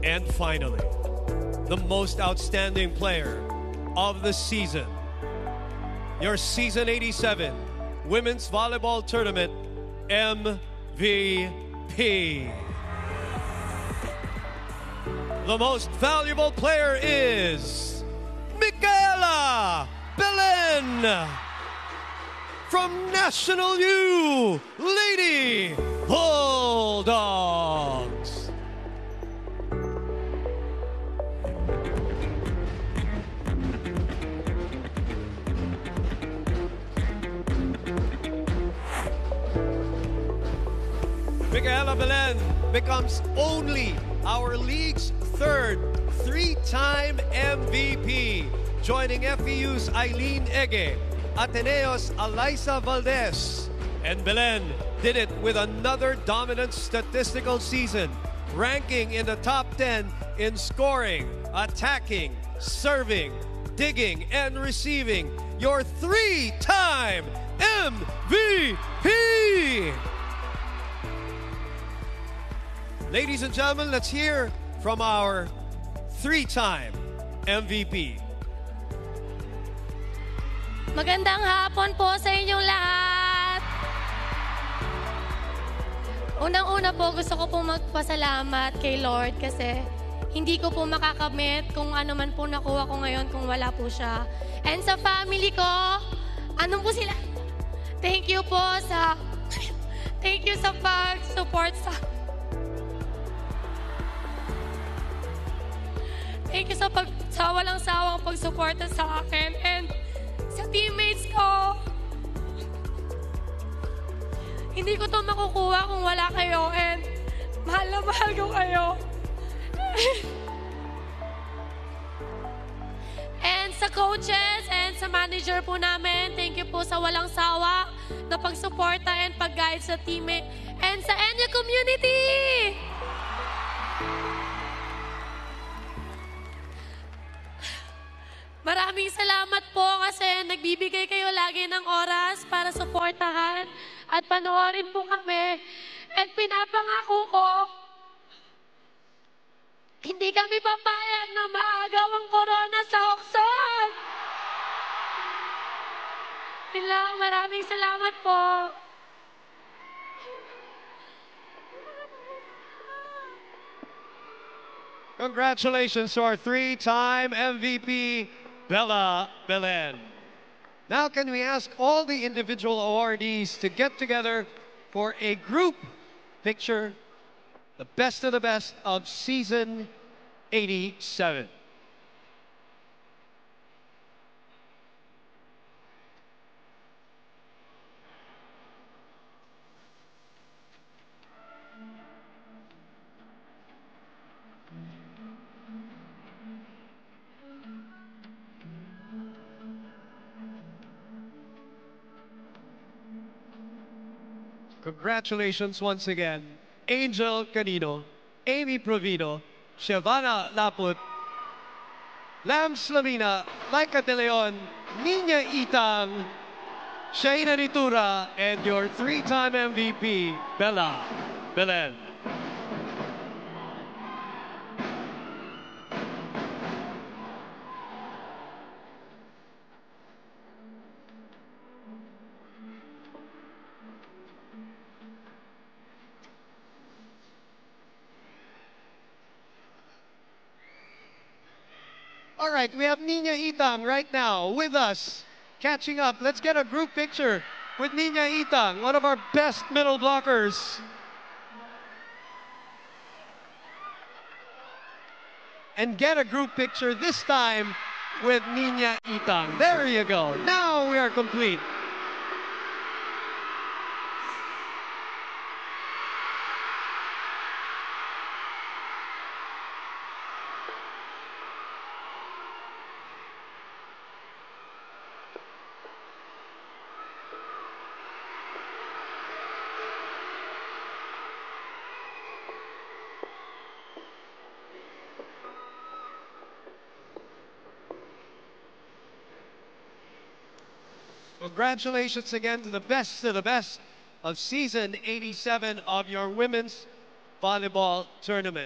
And finally, the most outstanding player of the season, your Season 87 Women's Volleyball Tournament MVP. The most valuable player is Micaela Belen from National U Lady Bulldogs. Micaela Belen becomes only our league's third three-time MVP, joining FEU's Eileen Ege, Ateneo's Alyssa Valdez, and Belen did it with another dominant statistical season, ranking in the top 10 in scoring, attacking, serving, digging, and receiving. Your three-time MVP! Ladies and gentlemen, let's hear from our three-time MVP. Magandang hapon po sa inyong lahat. Unang-una po, gusto ko pong magpasalamat kay Lord kasi hindi ko po makakamit kung ano man po nakuha ko ngayon kung wala po siya. And sa family ko, anong po sila? Thank you po sa pag-support sa... Thank you sa walang sawang pagsuporta sa akin and sa teammates ko. Hindi ko to makukuha kung wala kayo and mahal na mahal ko kayo. And sa coaches and sa manager po namin, thank you po sa walang sawa na pagsuporta and pag-guide sa teammate and sa NU community. Maraming salamat po kasi nagbibigay kayo lagi ng oras para suportahan at panoorin po kami. At pinapangako ko, hindi kami papayag na maagaw ang corona sa Hoxton. Maraming salamat po. Congratulations to our three-time MVP, Bella Belen. Now can we ask all the individual awardees to get together for a group picture, the best of the best of Season 87. Congratulations once again, Angel Canino, Amy Provido, Shavana Laput, Lams Lamina, Laika De Leon, Nina Itang, Shaina Ritura, and your three-time MVP, Bella Belen. All right, we have Nina Itang right now with us, catching up. Let's get a group picture with Nina Itang, one of our best middle blockers. And get a group picture this time with Nina Itang. There you go. Now we are complete. Congratulations again to the best of Season 87 of your Women's Volleyball Tournament.